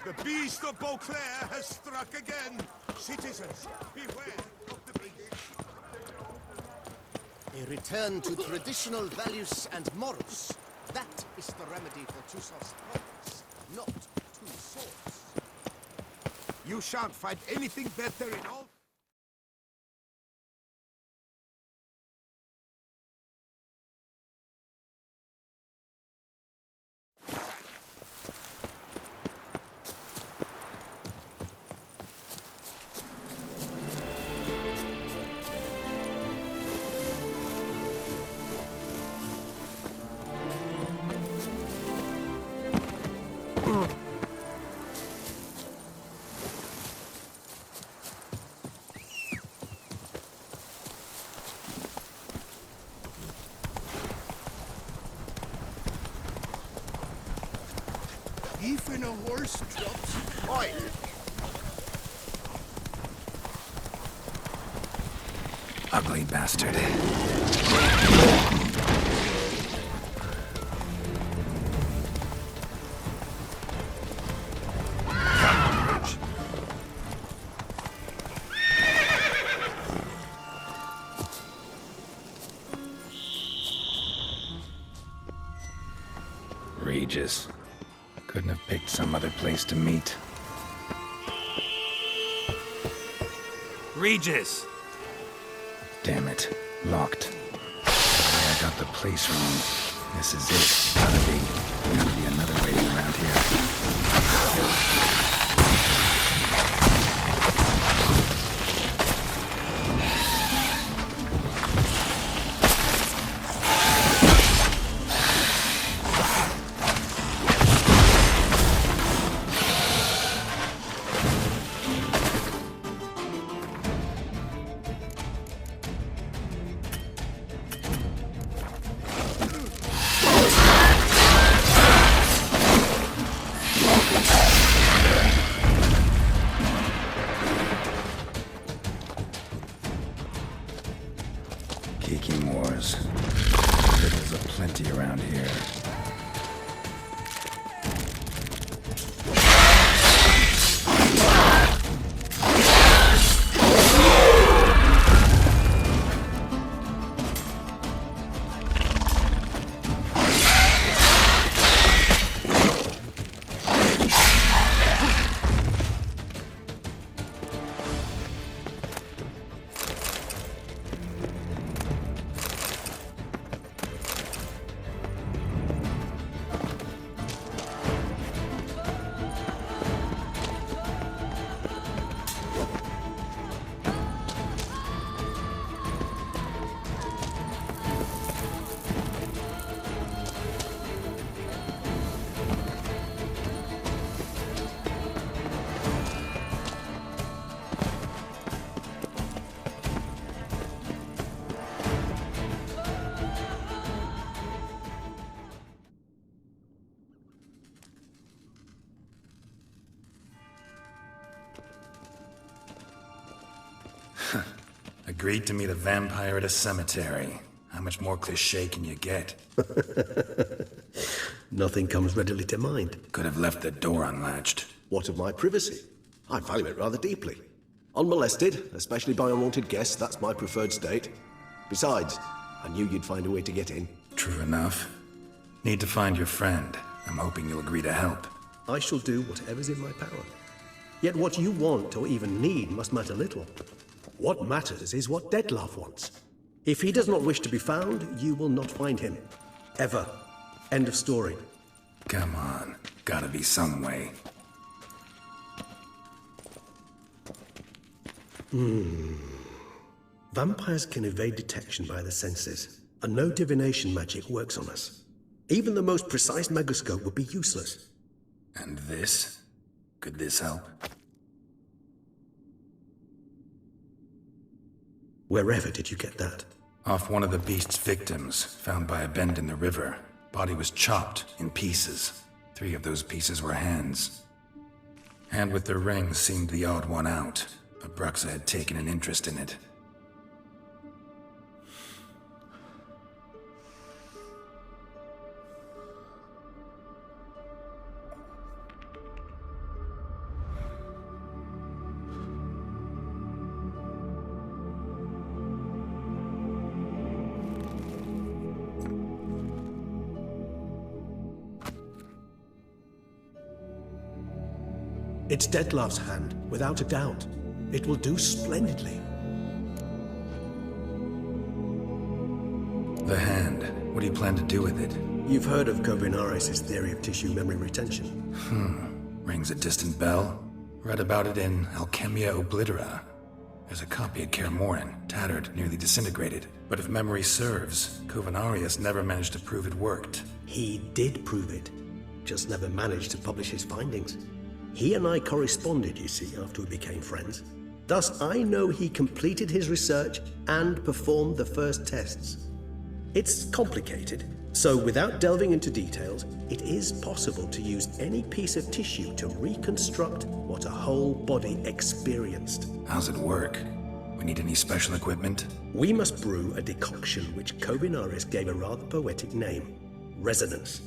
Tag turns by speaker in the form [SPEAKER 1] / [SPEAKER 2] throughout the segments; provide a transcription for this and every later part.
[SPEAKER 1] The beast of Beauclair has struck again. Citizens, beware of the beast.
[SPEAKER 2] A return to traditional values and morals. That is the remedy for Tussaud's problems, not two swords.
[SPEAKER 1] You shan't find anything better in all... Even a horse drops oil.
[SPEAKER 3] Ugly bastard. Regis. Couldn't have picked some other place to meet. Regis! Damn it. Locked. I got the place wrong. This is it. Gotta be another way around here. Kicking wars. There's a plenty around here. Agreed to meet a vampire at a cemetery. How much more cliché can you get?
[SPEAKER 4] Nothing comes readily to mind.
[SPEAKER 3] Could have left the door unlatched.
[SPEAKER 4] What of my privacy? I value it rather deeply. Unmolested, especially by unwanted guests, that's my preferred state. Besides, I knew you'd find a way to get in.
[SPEAKER 3] True enough. Need to find your friend. I'm hoping you'll agree to help.
[SPEAKER 4] I shall do whatever's in my power. Yet what you want or even need must matter little. What matters is what Dettlaff wants. If he does not wish to be found, you will not find him. Ever. End of story.
[SPEAKER 3] Come on. Gotta be some way.
[SPEAKER 4] Vampires can evade detection by the senses, and no divination magic works on us. Even the most precise megascope would be useless.
[SPEAKER 3] And this? Could this help?
[SPEAKER 4] Wherever did you get that?
[SPEAKER 3] Off one of the beast's victims, found by a bend in the river. Body was chopped in pieces. 3 of those pieces were hands. Hand with the ring seemed the odd one out, but Bruxa had taken an interest in it.
[SPEAKER 4] It's Dettlaff's hand, without a doubt. It will do splendidly.
[SPEAKER 3] The hand. What do you plan to do with it?
[SPEAKER 4] You've heard of Kovinaris' theory of tissue memory retention.
[SPEAKER 3] Rings a distant bell? Read about it in Alchemia Oblitera. There's a copy at Kaer Morhen, tattered, nearly disintegrated. But if memory serves, Kovinaris never managed to prove it worked.
[SPEAKER 4] He did prove it, just never managed to publish his findings. He and I corresponded, you see, after we became friends. Thus, I know he completed his research and performed the first tests. It's complicated, so without delving into details, it is possible to use any piece of tissue to reconstruct what a whole body experienced.
[SPEAKER 3] How's it work? We need any special equipment?
[SPEAKER 4] We must brew a decoction which Kovinaris gave a rather poetic name, resonance.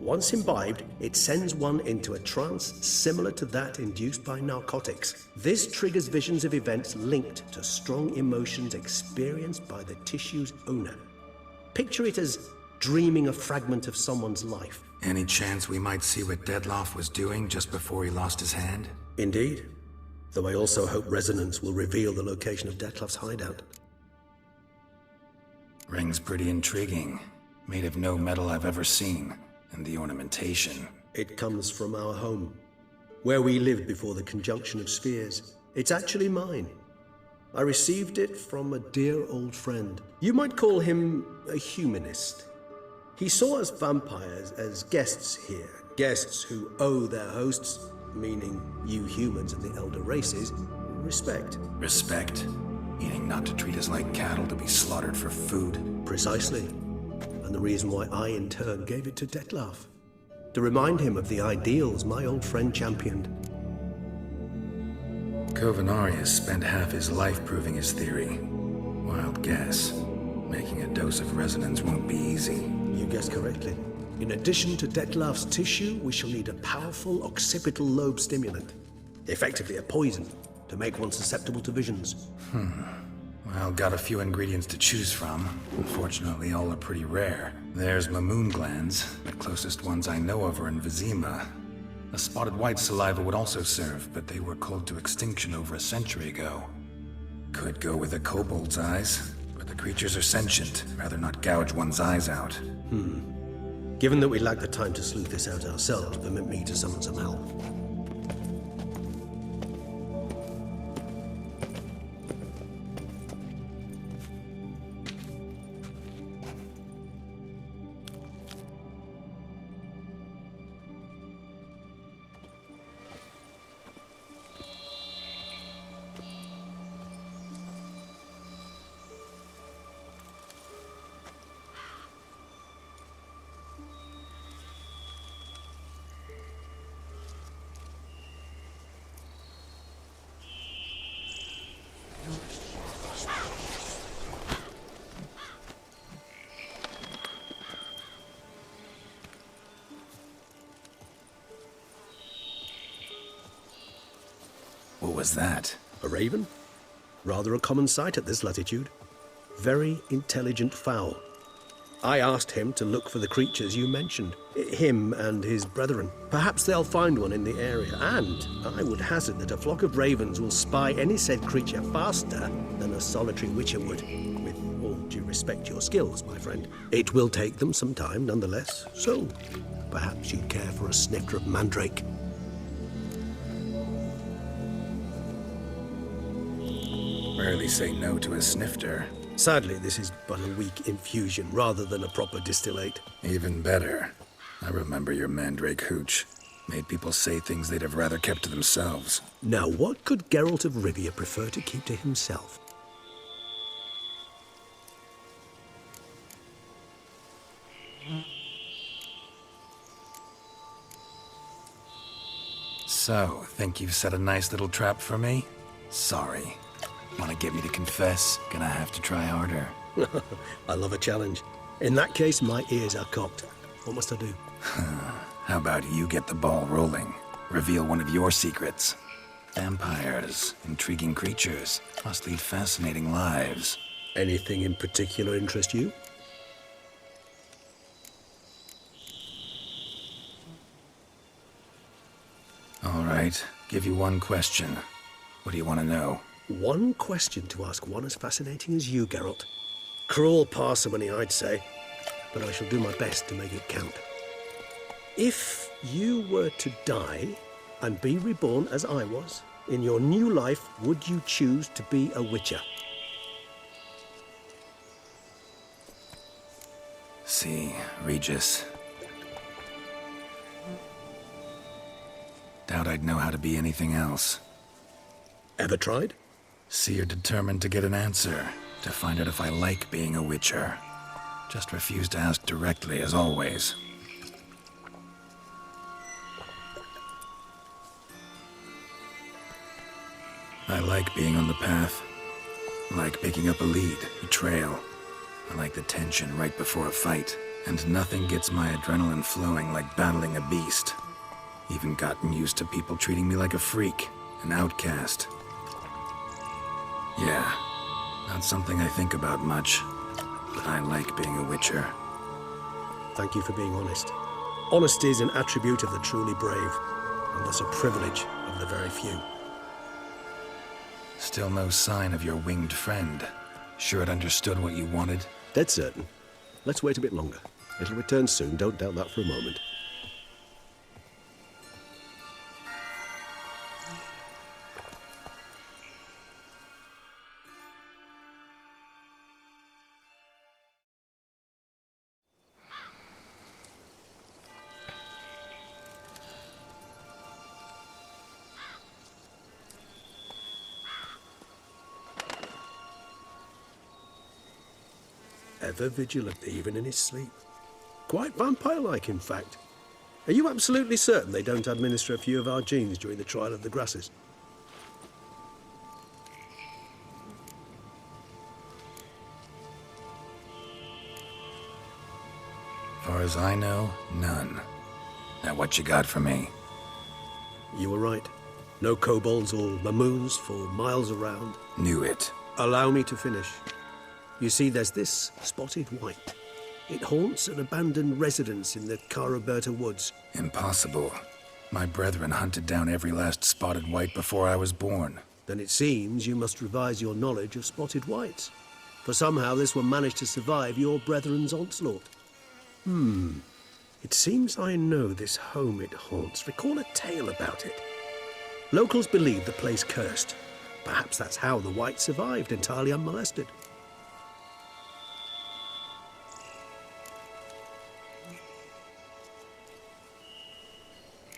[SPEAKER 4] Once imbibed, it sends one into a trance similar to that induced by narcotics. This triggers visions of events linked to strong emotions experienced by the tissue's owner. Picture it as dreaming a fragment of someone's life.
[SPEAKER 3] Any chance we might see what Dettlaff was doing just before he lost his hand?
[SPEAKER 4] Indeed. Though I also hope resonance will reveal the location of Dettlaff's hideout.
[SPEAKER 3] Ring's pretty intriguing. Made of no metal I've ever seen. And the ornamentation.
[SPEAKER 4] It comes from our home, where we lived before the conjunction of spheres. It's actually mine. I received it from a dear old friend. You might call him a humanist. He saw us vampires as guests here, guests who owe their hosts, meaning you humans and the elder races, respect.
[SPEAKER 3] Respect? Meaning not to treat us like cattle to be slaughtered for food?
[SPEAKER 4] Precisely. And the reason why I, in turn, gave it to Dettlaff. To remind him of the ideals my old friend championed.
[SPEAKER 3] Kovinaris spent half his life proving his theory. Wild guess. Making a dose of resonance won't be easy.
[SPEAKER 4] You guessed correctly. In addition to Dettlaff's tissue, we shall need a powerful occipital lobe stimulant. Effectively a poison, to make one susceptible to visions.
[SPEAKER 3] Well, got a few ingredients to choose from. Unfortunately, all are pretty rare. There's Mamoon glands. The closest ones I know of are in Vizima. A spotted white saliva would also serve, but they were culled to extinction over a century ago. Could go with a kobold's eyes, but the creatures are sentient. Rather not gouge one's eyes out.
[SPEAKER 4] Given that we lack the time to sleuth this out ourselves, permit me to summon some help.
[SPEAKER 3] What was that?
[SPEAKER 4] A raven? Rather a common sight at this latitude. Very intelligent fowl. I asked him to look for the creatures you mentioned. Him and his brethren. Perhaps they'll find one in the area, and I would hazard that a flock of ravens will spy any said creature faster than a solitary witcher would. With all due respect to your skills, my friend. It will take them some time, nonetheless, so perhaps you'd care for a snifter of mandrake.
[SPEAKER 3] Rarely say no to a snifter.
[SPEAKER 4] Sadly, this is but a weak infusion rather than a proper distillate.
[SPEAKER 3] Even better. I remember your mandrake hooch. Made people say things they'd have rather kept to themselves.
[SPEAKER 4] Now, what could Geralt of Rivia prefer to keep to himself?
[SPEAKER 3] So, think you've set a nice little trap for me? Sorry. Want to get me to confess? Gonna have to try harder.
[SPEAKER 4] I love a challenge. In that case, my ears are cocked. What must I do?
[SPEAKER 3] How about you get the ball rolling? Reveal one of your secrets. Vampires, intriguing creatures, must lead fascinating lives.
[SPEAKER 4] Anything in particular interest you?
[SPEAKER 3] All right. right, give you one question. What do you want to know?
[SPEAKER 4] One question to ask one as fascinating as you, Geralt. Cruel parsimony, I'd say, but I shall do my best to make it count. If you were to die and be reborn as I was, in your new life, would you choose to be a witcher?
[SPEAKER 3] See, Regis. Doubt I'd know how to be anything else.
[SPEAKER 4] Ever tried?
[SPEAKER 3] See, you're determined to get an answer, to find out if I like being a witcher. Just refuse to ask directly, as always. I like being on the path. I like picking up a lead, a trail. I like the tension right before a fight. And nothing gets my adrenaline flowing like battling a beast. Even gotten used to people treating me like a freak, an outcast. Yeah, not something I think about much, but I like being a witcher.
[SPEAKER 4] Thank you for being honest. Honesty is an attribute of the truly brave, and thus a privilege of the very few.
[SPEAKER 3] Still no sign of your winged friend. Sure it understood what you wanted?
[SPEAKER 4] Dead certain. Let's wait a bit longer. It'll return soon, don't doubt that for a moment. Ever vigilant, even in his sleep. Quite vampire-like, in fact. Are you absolutely certain they don't administer a few of our genes during the trial of the grasses?
[SPEAKER 3] Far as I know, none. Now what you got for me?
[SPEAKER 4] You were right. No kobolds or mamoons for miles around.
[SPEAKER 3] Knew it.
[SPEAKER 4] Allow me to finish. You see, there's this spotted white. It haunts an abandoned residence in the Caraberta woods.
[SPEAKER 3] Impossible. My brethren hunted down every last spotted white before I was born.
[SPEAKER 4] Then it seems you must revise your knowledge of spotted whites. For somehow this one managed to survive your brethren's onslaught. It seems I know this home it haunts. Recall a tale about it. Locals believe the place cursed. Perhaps that's how the white survived entirely unmolested.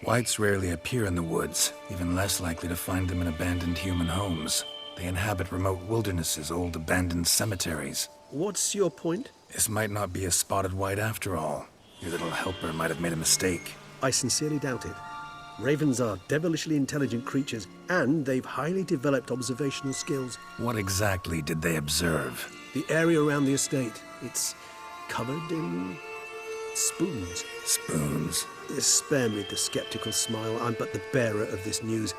[SPEAKER 3] Whites rarely appear in the woods, even less likely to find them in abandoned human homes. They inhabit remote wildernesses, old abandoned cemeteries.
[SPEAKER 4] What's your point?
[SPEAKER 3] This might not be a spotted white after all. Your little helper might have made a mistake.
[SPEAKER 4] I sincerely doubt it. Ravens are devilishly intelligent creatures, and they've highly developed observational skills.
[SPEAKER 3] What exactly did they observe?
[SPEAKER 4] The area around the estate, it's covered in spoons.
[SPEAKER 3] Spoons?
[SPEAKER 4] Spare me the skeptical smile. I'm but the bearer of this news.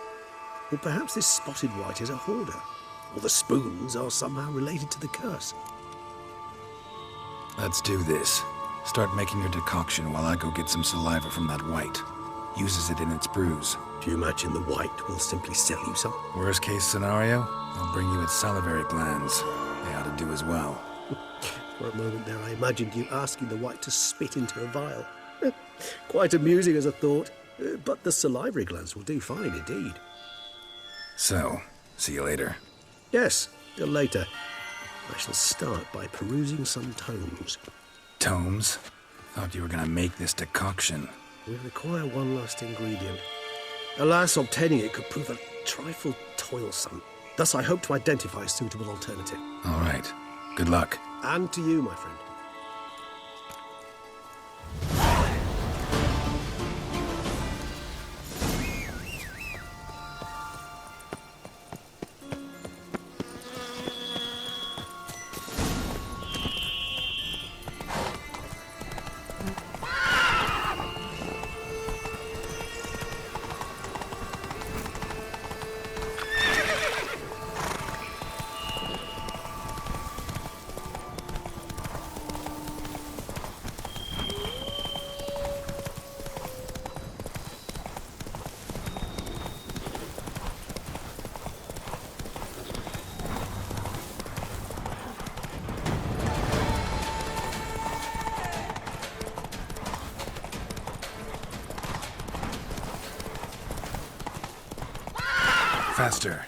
[SPEAKER 4] Or perhaps this spotted white is a hoarder. Or the spoons are somehow related to the curse.
[SPEAKER 3] Let's do this. Start making your decoction while I go get some saliva from that white. Uses it in its brews.
[SPEAKER 4] Do you imagine the white will simply sell you some?
[SPEAKER 3] Worst case scenario, I'll bring you its salivary glands. They ought to do as well.
[SPEAKER 4] For a moment there, I imagined you asking the white to spit into a vial. Quite amusing as a thought, but the salivary glands will do fine indeed.
[SPEAKER 3] So, see you later.
[SPEAKER 4] Yes, till later. I shall start by perusing some tomes.
[SPEAKER 3] Tomes? Thought you were gonna make this decoction.
[SPEAKER 4] We require one last ingredient. Alas, obtaining it could prove a trifle toilsome. Thus, I hope to identify a suitable alternative.
[SPEAKER 3] All right. Good luck.
[SPEAKER 4] And to you, my friend.
[SPEAKER 3] Faster.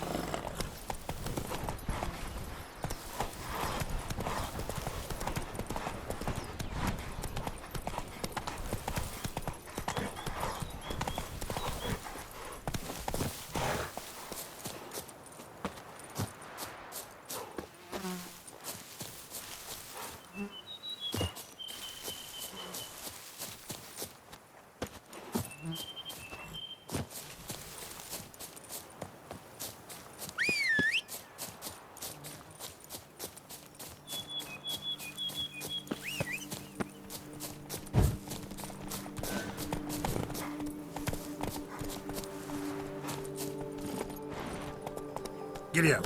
[SPEAKER 3] Giddy up.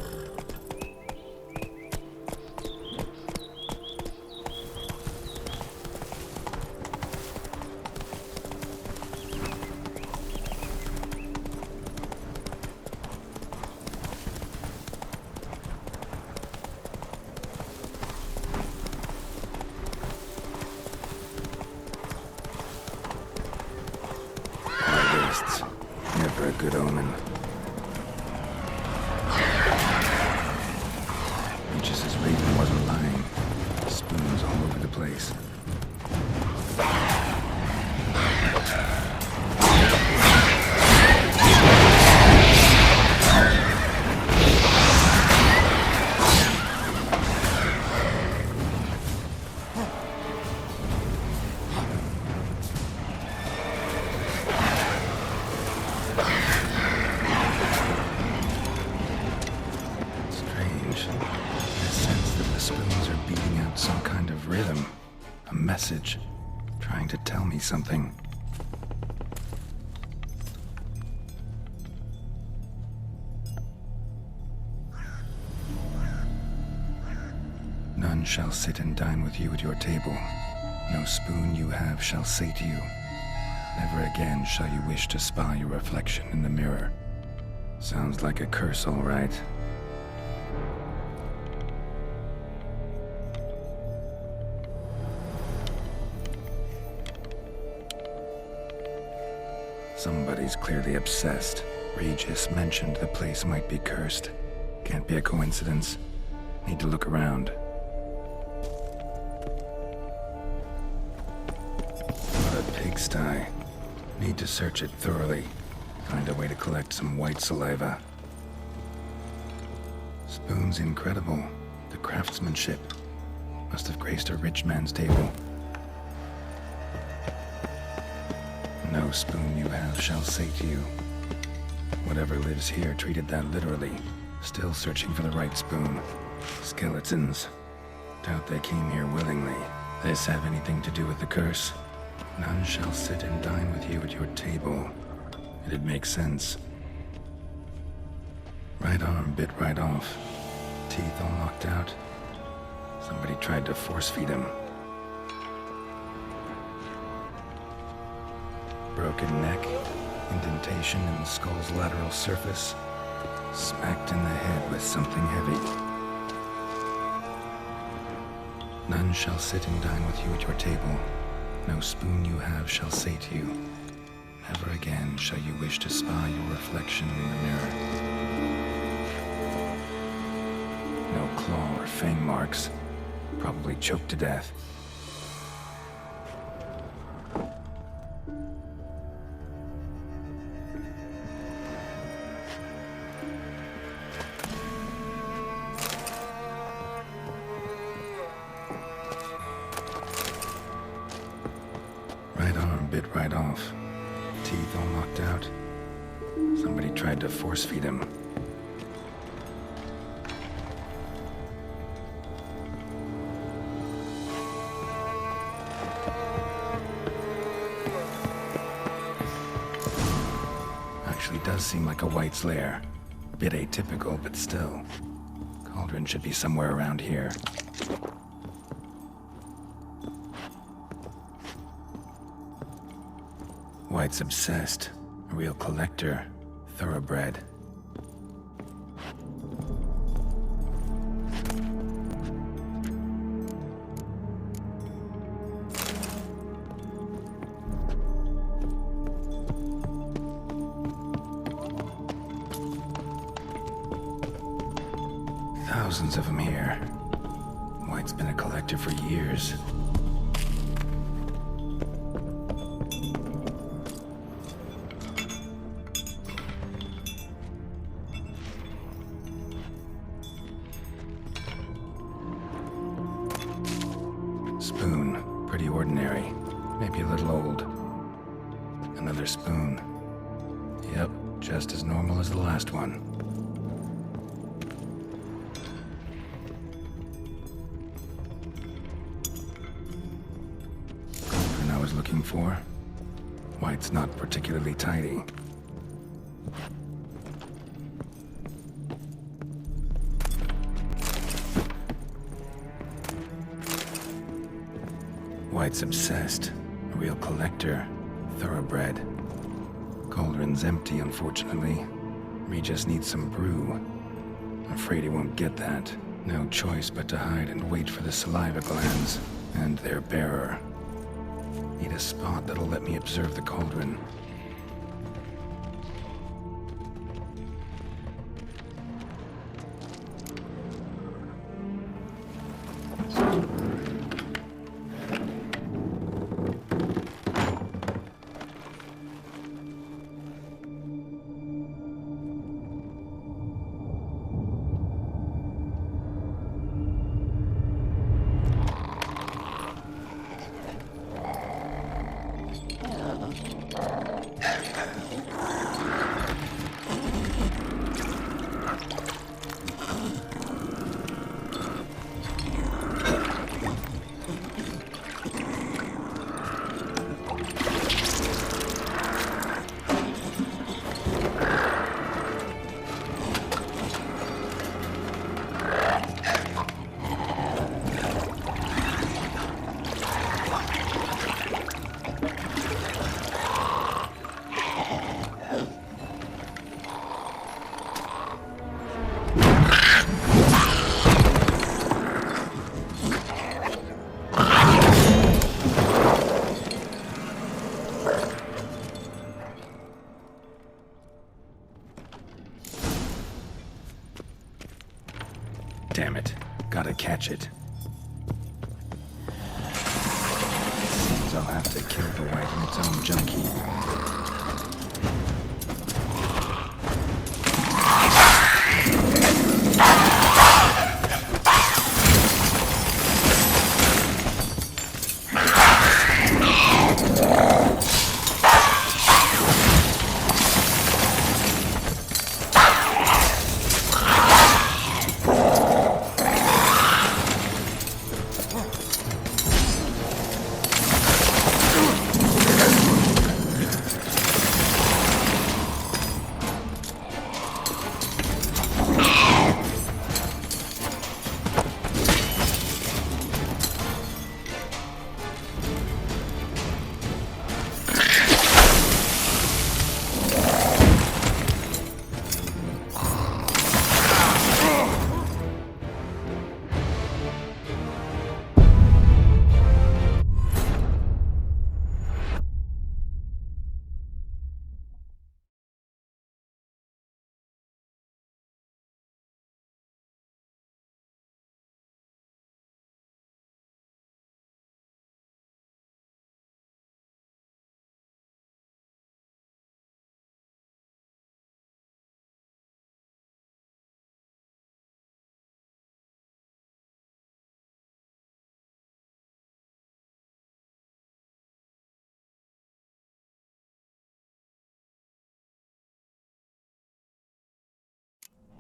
[SPEAKER 3] Wastes. Never a good omen. Just as Raven wasn't lying. Spoons all over the place. Message, trying to tell me something. None shall sit and dine with you at your table. No spoon you have shall say to you, never again shall you wish to spy your reflection in the mirror. Sounds like a curse, all right. Somebody's clearly obsessed. Regis mentioned the place might be cursed. Can't be a coincidence. Need to look around. What a pigsty. Need to search it thoroughly. Find a way to collect some white saliva. Spoon's incredible. The craftsmanship. Must have graced a rich man's table. No spoon you have shall say to you. Whatever lives here treated that literally. Still searching for the right spoon. Skeletons. Doubt they came here willingly. This have anything to do with the curse? None shall sit and dine with you at your table. It'd make sense. Right arm bit right off. Teeth all knocked out. Somebody tried to force feed him. Broken neck, indentation in the skull's lateral surface, smacked in the head with something heavy. None shall sit and dine with you at your table. No spoon you have shall say to you, never again shall you wish to spy your reflection in the mirror. No claw or fang marks, probably choked to death. Bit right off. Teeth all knocked out. Somebody tried to force feed him. Actually does seem like a White's lair. Bit atypical, but still. Cauldron should be somewhere around here. White's obsessed. A real collector. Thoroughbred. Thousands of them here. White's been a collector for years. Spoon. Pretty ordinary. Maybe a little old. Another spoon. Yep, just as normal as the last one. Cauldron I was looking for. White's not particularly tidy. White's obsessed. A real collector. Thoroughbred. Cauldron's empty, unfortunately. We just need some brew. Afraid he won't get that. No choice but to hide and wait for the saliva glands and their bearer. Need a spot that'll let me observe the cauldron. Damn it. Gotta catch it. Seems I'll have to kill the white in its own junk heap.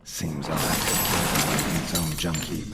[SPEAKER 3] Seems I'll have to kill the white in its own junk heap.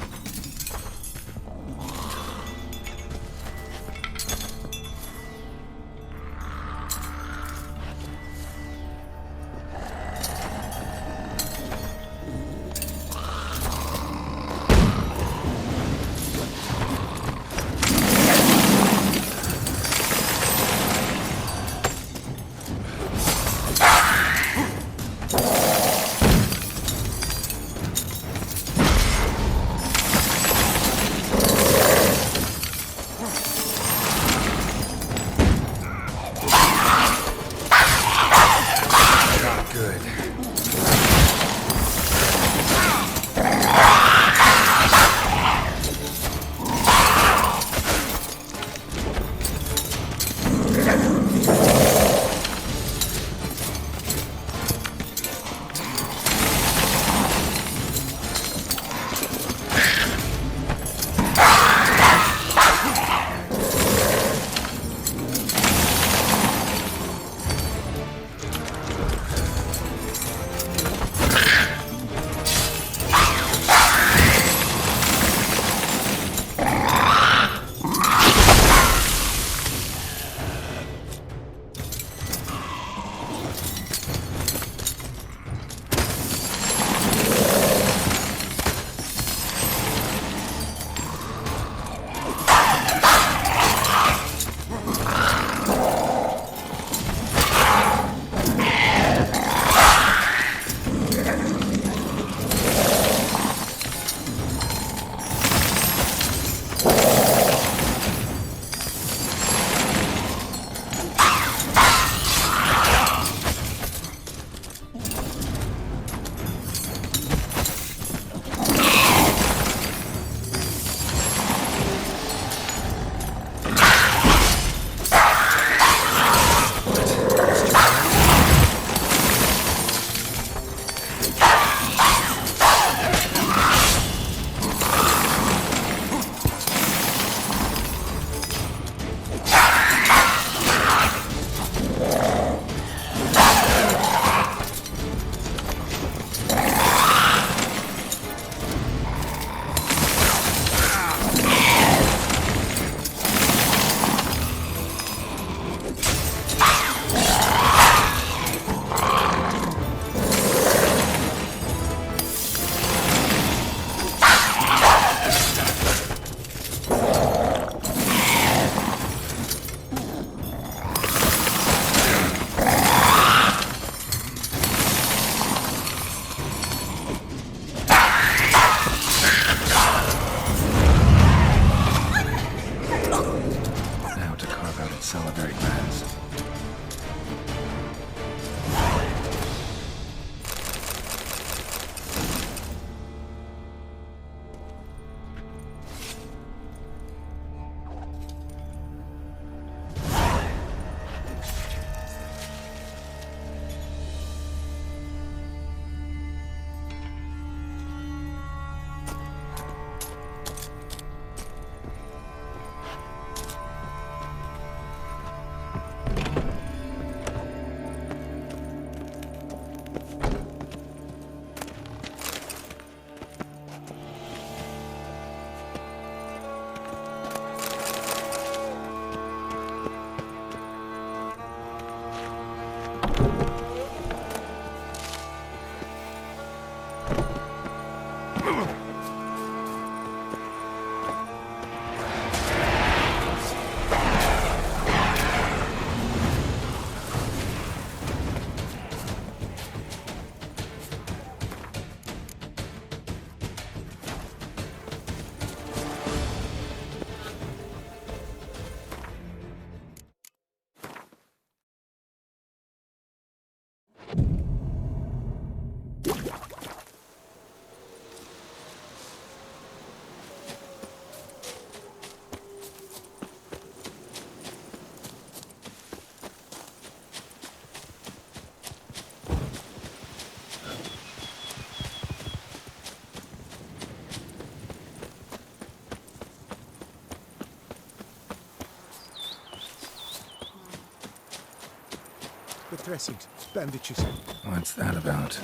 [SPEAKER 1] Dressings, bandages.
[SPEAKER 3] What's that about?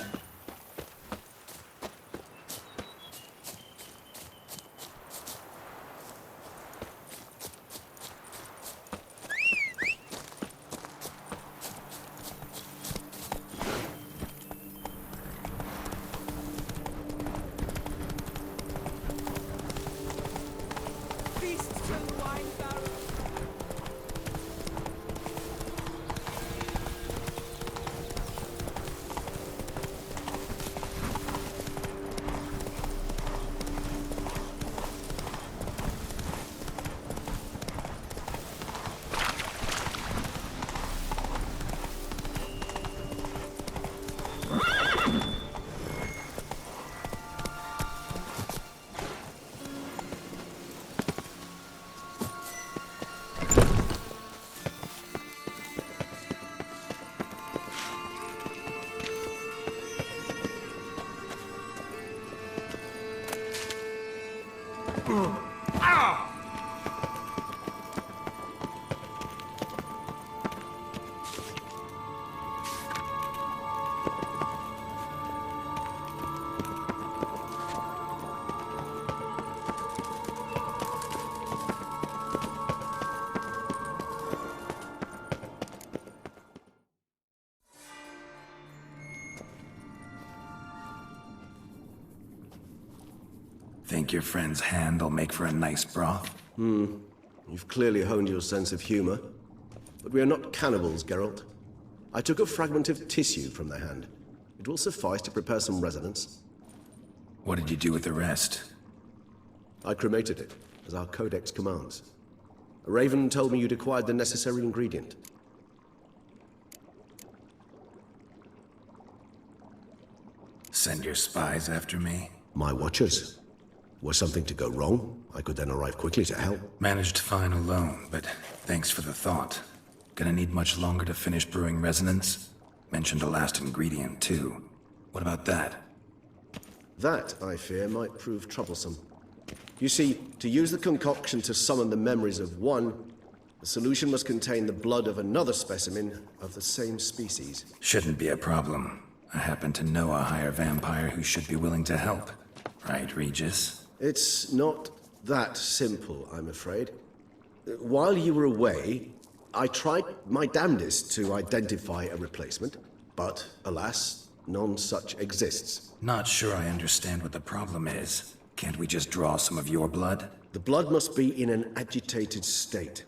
[SPEAKER 3] Think your friend's hand will make for a nice broth?
[SPEAKER 4] You've clearly honed your sense of humor. But we are not cannibals, Geralt. I took a fragment of tissue from the hand. It will suffice to prepare some resonance.
[SPEAKER 3] What did you do with the rest?
[SPEAKER 4] I cremated it, as our codex commands. A raven told me you'd acquired the necessary ingredient.
[SPEAKER 3] Send your spies after me?
[SPEAKER 4] My watchers. Were something to go wrong, I could then arrive quickly to help.
[SPEAKER 3] Managed fine alone, but thanks for the thought. Gonna need much longer to finish brewing resonance? Mentioned a last ingredient, too. What about that?
[SPEAKER 4] That, I fear, might prove troublesome. You see, to use the concoction to summon the memories of one, the solution must contain the blood of another specimen of the same species.
[SPEAKER 3] Shouldn't be a problem. I happen to know a higher vampire who should be willing to help. Right, Regis?
[SPEAKER 4] It's not that simple, I'm afraid. While you were away, I tried my damnedest to identify a replacement, but alas, none such exists.
[SPEAKER 3] Not sure I understand what the problem is. Can't we just draw some of your blood?
[SPEAKER 4] The blood must be in an agitated state.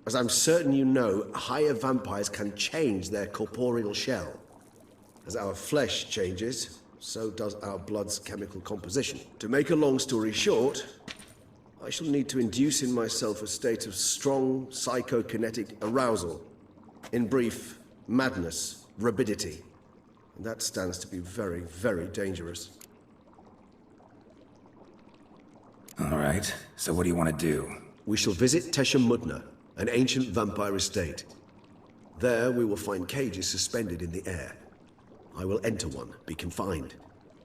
[SPEAKER 4] As I'm certain you know, higher vampires can change their corporeal shell. As our flesh changes, so does our blood's chemical composition. To make a long story short, I shall need to induce in myself a state of strong psychokinetic arousal. In brief, madness, rabidity. And that stands to be very, very dangerous.
[SPEAKER 3] All right, so what do you want to do?
[SPEAKER 4] We shall visit Teshamudna, an ancient vampire estate. There we will find cages suspended in the air. I will enter one, be confined.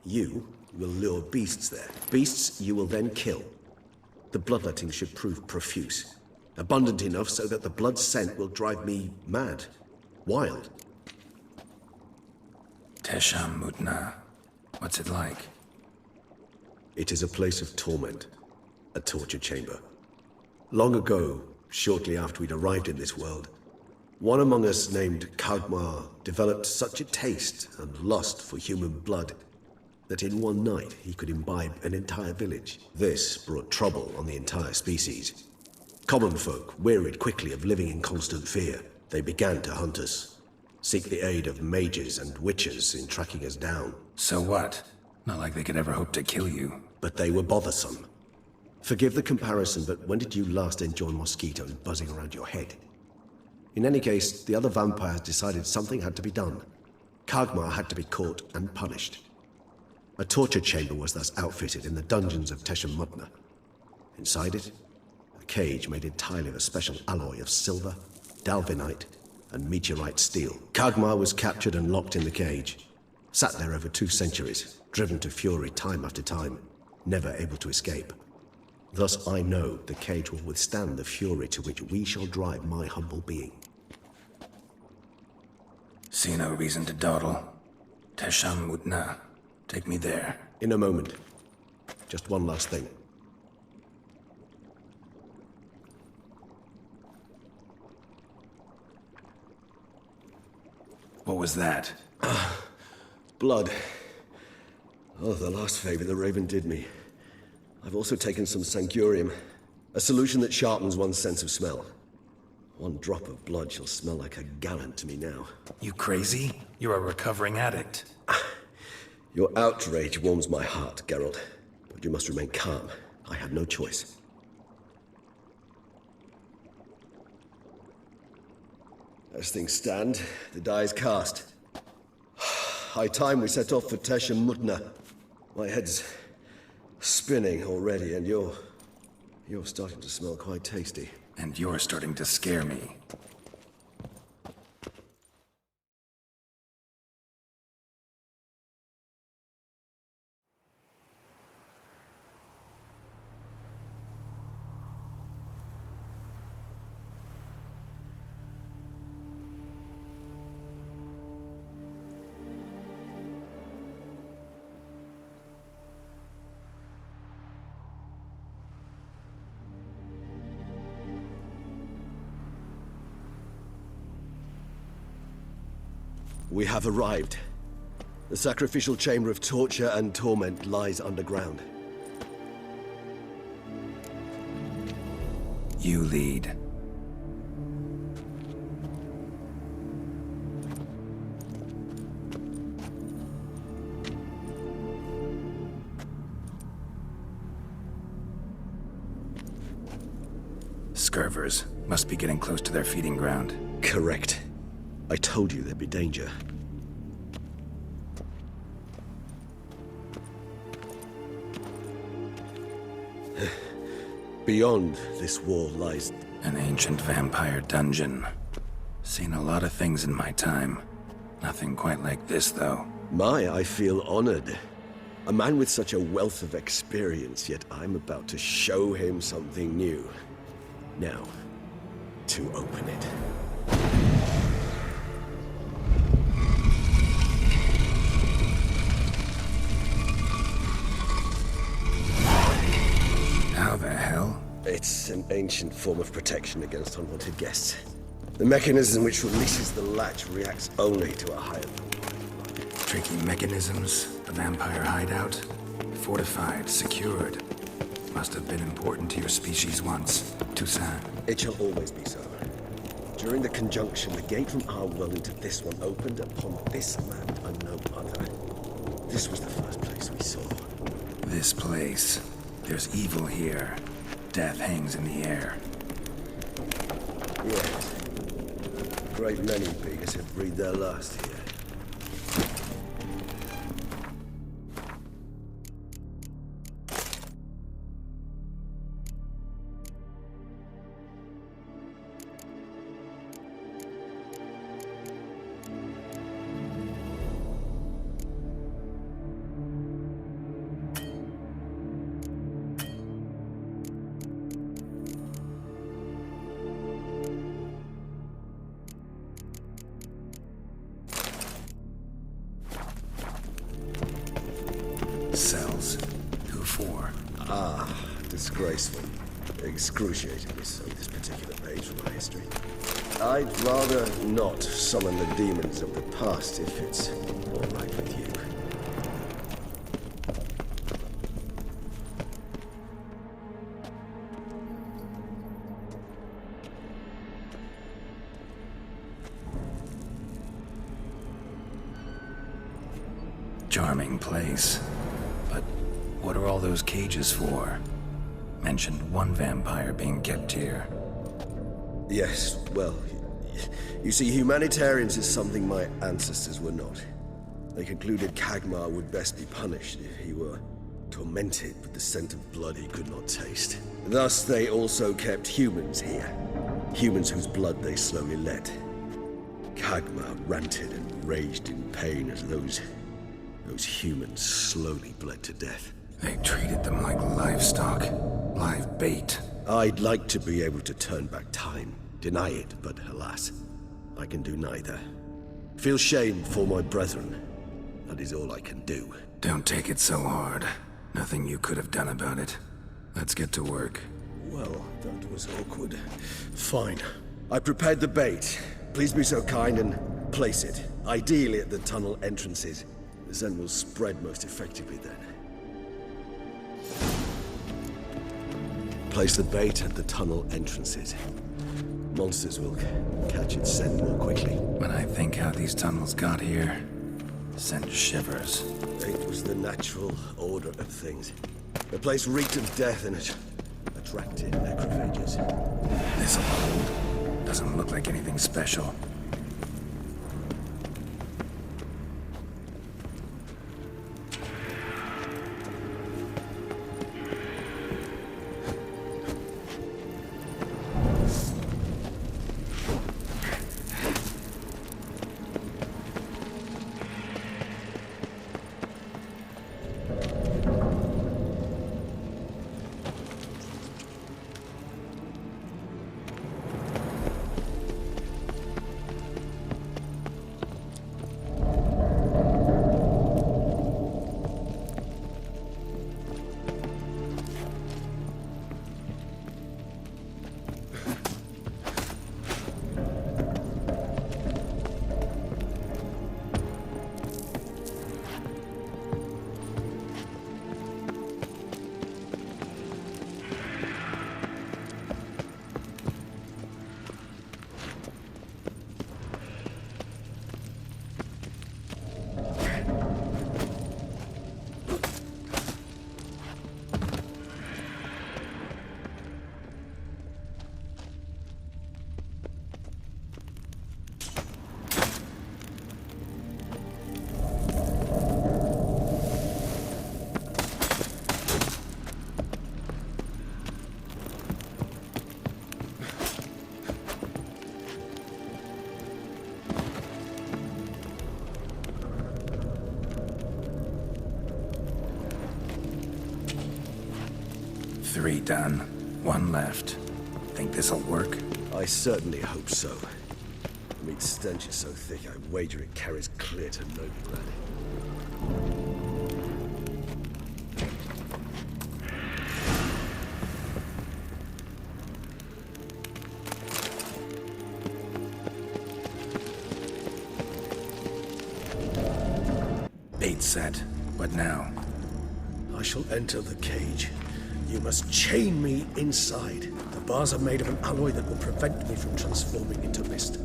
[SPEAKER 4] You will lure beasts there. Beasts you will then kill. The bloodletting should prove profuse. Abundant enough so that the blood scent will drive me mad. Wild.
[SPEAKER 3] Teshamudna. What's it like?
[SPEAKER 4] It is a place of torment. A torture chamber. Long ago, shortly after we'd arrived in this world, one among us named Kagmar developed such a taste and lust for human blood that in one night he could imbibe an entire village. This brought trouble on the entire species. Common folk wearied quickly of living in constant fear. They began to hunt us, seek the aid of mages and witches in tracking us down.
[SPEAKER 3] So what? Not like they could ever hope to kill you.
[SPEAKER 4] But they were bothersome. Forgive the comparison, but when did you last enjoy mosquitoes buzzing around your head? In any case, the other vampires decided something had to be done. Kagmar had to be caught and punished. A torture chamber was thus outfitted in the dungeons of Teshamudna. Inside it, a cage made entirely of a special alloy of silver, dalvinite, and meteorite steel. Kagmar was captured and locked in the cage. Sat there over 2 centuries, driven to fury time after time, never able to escape. Thus I know the cage will withstand the fury to which we shall drive my humble being.
[SPEAKER 3] See no reason to dawdle. Tesham Mutna. Take me there.
[SPEAKER 4] In a moment. Just one last thing.
[SPEAKER 3] What was that?
[SPEAKER 4] Blood. Oh, the last favor the Raven did me. I've also taken some Sancurium, a solution that sharpens one's sense of smell. One drop of blood shall smell like a gallon to me now.
[SPEAKER 3] You crazy? You're a recovering addict.
[SPEAKER 4] Your outrage warms my heart, Geralt. But you must remain calm. I had no choice. As things stand, the die is cast. High time we set off for Tesham Mutna. My head's spinning already, and you're starting to smell quite tasty.
[SPEAKER 3] And you're starting to scare me.
[SPEAKER 4] We have arrived. The sacrificial chamber of torture and torment lies underground.
[SPEAKER 3] You lead. Scurvers must be getting close to their feeding ground.
[SPEAKER 4] Correct. I told you there'd be danger. Beyond this wall lies...
[SPEAKER 3] An ancient vampire dungeon. Seen a lot of things in my time. Nothing quite like this, though.
[SPEAKER 4] I feel honored. A man with such a wealth of experience, yet I'm about to show him something new. Now, to open it.
[SPEAKER 3] How the hell?
[SPEAKER 4] It's an ancient form of protection against unwanted guests. The mechanism which releases the latch reacts only to a higher level.
[SPEAKER 3] Tricky mechanisms, a vampire hideout. Fortified, secured. Must have been important to your species once. Toussaint.
[SPEAKER 4] It shall always be so. During the conjunction, the gate from our world into this one opened upon this land and no other. This was the first place we saw.
[SPEAKER 3] This place. There's evil here. Death hangs in the air.
[SPEAKER 4] Yes. A great many beggars have breathed their last here.
[SPEAKER 3] Cells. Who for?
[SPEAKER 4] Disgraceful. Excruciatingly so, this particular page from my history. I'd rather not summon the demons of the past if it's all right with you.
[SPEAKER 3] Charming place. But what are all those cages for? Mentioned one vampire being kept here.
[SPEAKER 4] Yes, well, you see, humanitarians is something my ancestors were not. They concluded Kagmar would best be punished if he were tormented with the scent of blood he could not taste. Thus, they also kept humans here. Humans whose blood they slowly let. Kagmar ranted and raged in pain as those humans slowly bled to death.
[SPEAKER 3] They treated them like livestock. Live bait.
[SPEAKER 4] I'd like to be able to turn back time, deny it, but alas, I can do neither.
[SPEAKER 5] Feel shame for my brethren. That is all I can do.
[SPEAKER 3] Don't take it so hard. Nothing you could have done about it. Let's get to work.
[SPEAKER 5] Well, that was awkward. Fine. I prepared the bait. Please be so kind and place it. Ideally at the tunnel entrances. The scent will spread most effectively then. Place the bait at the tunnel entrances. Monsters will catch its scent more quickly.
[SPEAKER 3] When I think how these tunnels got here, send shivers.
[SPEAKER 5] It was the natural order of things. The place reeked of death and it attracted necrophages.
[SPEAKER 3] This'll hold. Doesn't look like anything special. Three done. One left. Think this'll work?
[SPEAKER 5] I certainly hope so. The meat stench is so thick, I wager it carries clear to Novigrad.
[SPEAKER 3] Bait set. What now?
[SPEAKER 5] I shall enter the cage. You must chain me inside. The bars are made of an alloy that will prevent me from transforming into mist.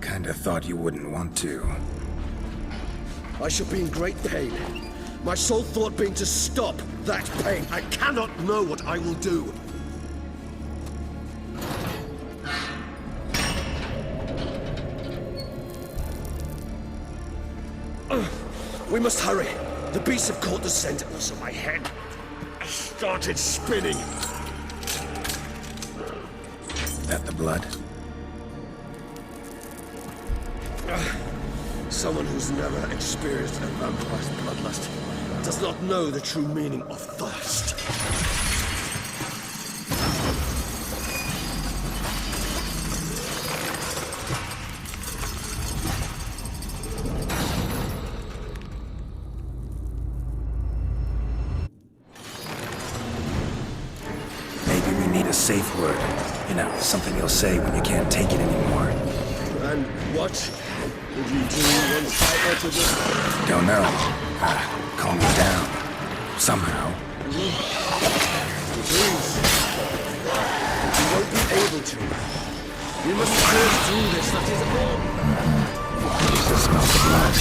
[SPEAKER 3] Kinda thought you wouldn't want to.
[SPEAKER 5] I shall be in great pain. My sole thought being to stop that pain. I cannot know what I will do. We must hurry. The beasts have caught the scent, and also my head started spinning.
[SPEAKER 3] That the blood?
[SPEAKER 5] Someone who's never experienced a vampire's bloodlust does not know the true meaning of thirst.
[SPEAKER 3] Safe word. You know, something you'll say when you can't take it anymore.
[SPEAKER 5] And what would you do once I uttered it?
[SPEAKER 3] Don't know. Calm me down. Somehow.
[SPEAKER 5] Please. You won't be able to. We must first do this, that is all.
[SPEAKER 3] I used to smell the blood.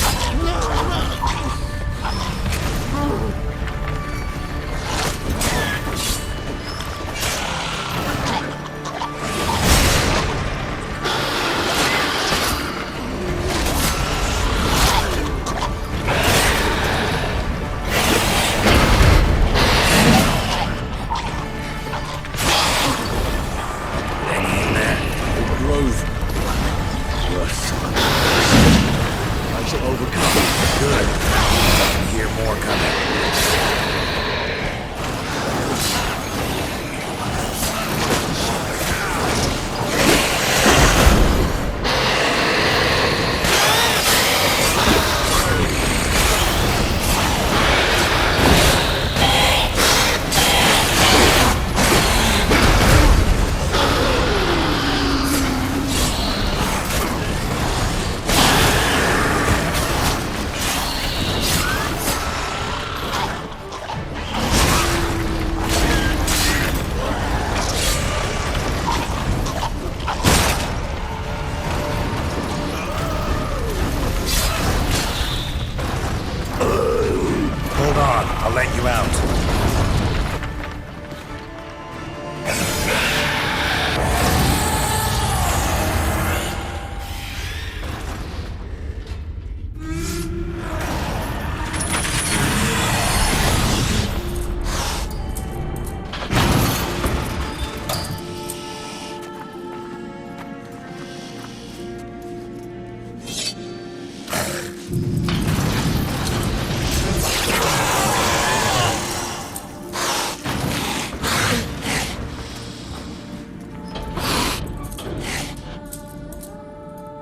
[SPEAKER 3] you out.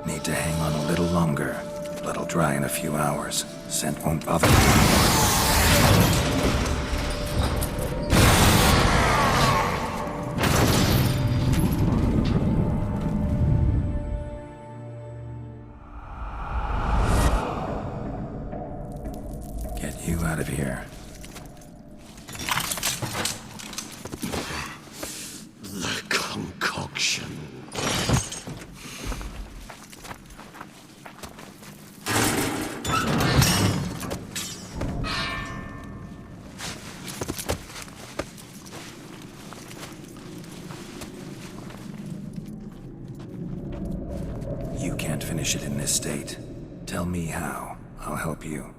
[SPEAKER 3] Need to hang on a little longer. Blood'll dry in a few hours. Scent won't bother me. Get you out of here.
[SPEAKER 4] The concoction.
[SPEAKER 3] You can't finish it in this state. Tell me how. I'll help you.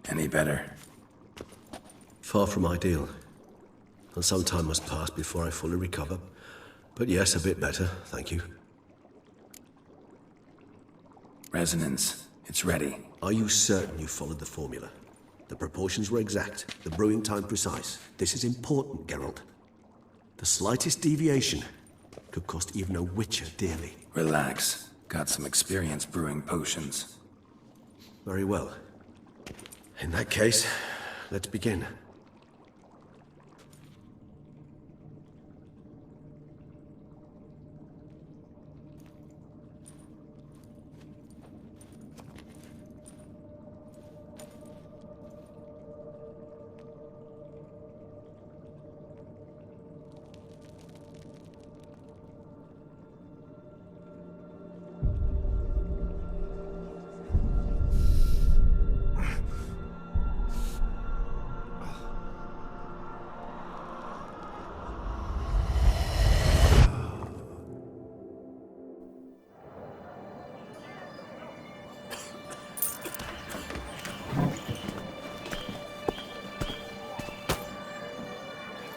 [SPEAKER 3] Any better?
[SPEAKER 4] Far from ideal. And some time must pass before I fully recover. But yes, a bit better, thank you.
[SPEAKER 3] Resonance. It's ready.
[SPEAKER 4] Are you certain you followed the formula? The proportions were exact, the brewing time precise. This is important, Geralt. The slightest deviation could cost even a Witcher dearly.
[SPEAKER 3] Relax. Got some experience brewing potions.
[SPEAKER 4] Very well. In that case, let's begin.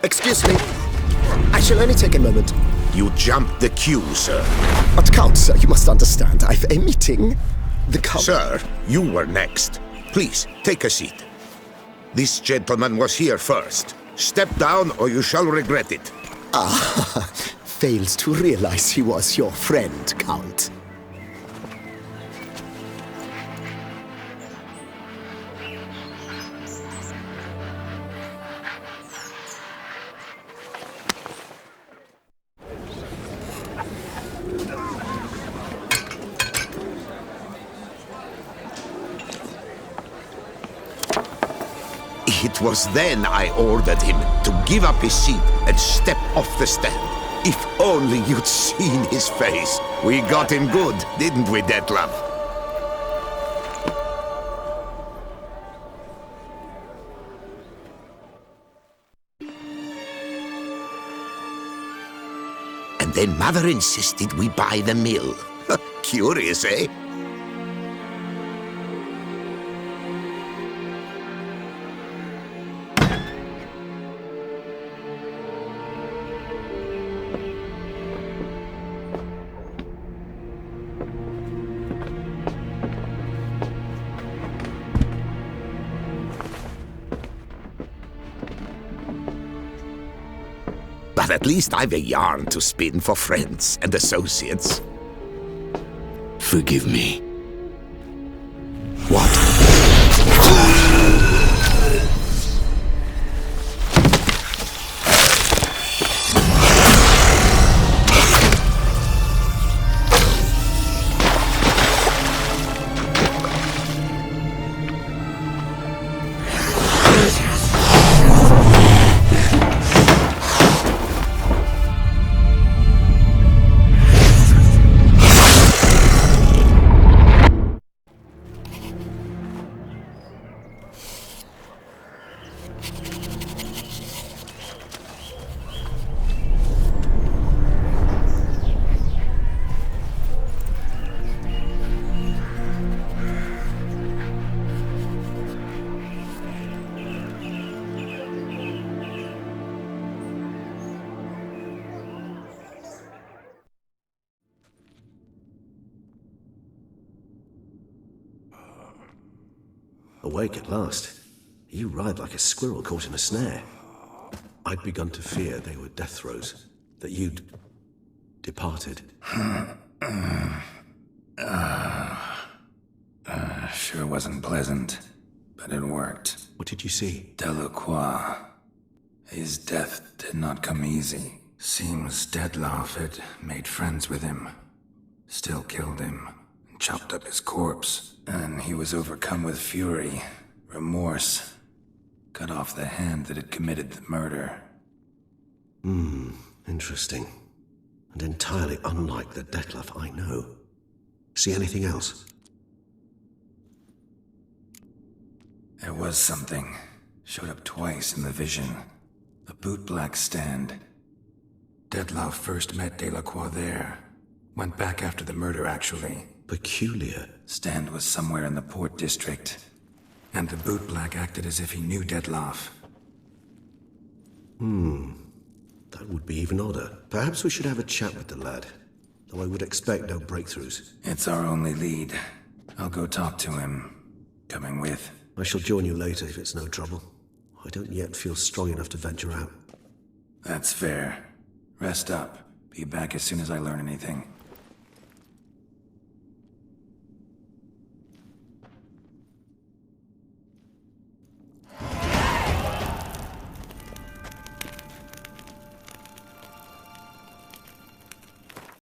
[SPEAKER 6] Excuse me. I shall only take a moment.
[SPEAKER 7] You jumped the queue, sir.
[SPEAKER 6] But Count, sir, you must understand. I've a meeting. The Count...
[SPEAKER 7] Sir, you were next. Please, take a seat. This gentleman was here first. Step down or you shall regret it.
[SPEAKER 6] Ah, fails to realize he was your friend, Count.
[SPEAKER 7] It was then I ordered him to give up his seat and step off the stand. If only you'd seen his face. We got him good, didn't we, Detlef? And then Mother insisted we buy the mill. Curious, eh? But at least I've a yarn to spin for friends and associates. Forgive me. What?
[SPEAKER 4] Awake at last. You ride like a squirrel caught in a snare. I'd begun to fear they were death throes, that you'd departed.
[SPEAKER 3] Sure wasn't pleasant, but it worked.
[SPEAKER 4] What did you see?
[SPEAKER 3] Delacroix. His death did not come easy. Seems Dettlaff had made friends with him. Still killed him, and chopped up his corpse. And he was overcome with fury, remorse. Cut off the hand that had committed the murder.
[SPEAKER 4] Interesting. And entirely unlike the Dettlaff I know. See anything else?
[SPEAKER 3] There was something. Showed up twice in the vision. A bootblack stand. Dettlaff first met Delacroix there. Went back after the murder, actually.
[SPEAKER 4] Peculiar.
[SPEAKER 3] Stand was somewhere in the Port District. And the bootblack acted as if he knew Dettlaff.
[SPEAKER 4] That would be even odder. Perhaps we should have a chat with the lad. Though I would expect no breakthroughs.
[SPEAKER 3] It's our only lead. I'll go talk to him. Coming with.
[SPEAKER 4] I shall join you later if it's no trouble. I don't yet feel strong enough to venture out.
[SPEAKER 3] That's fair. Rest up. Be back as soon as I learn anything.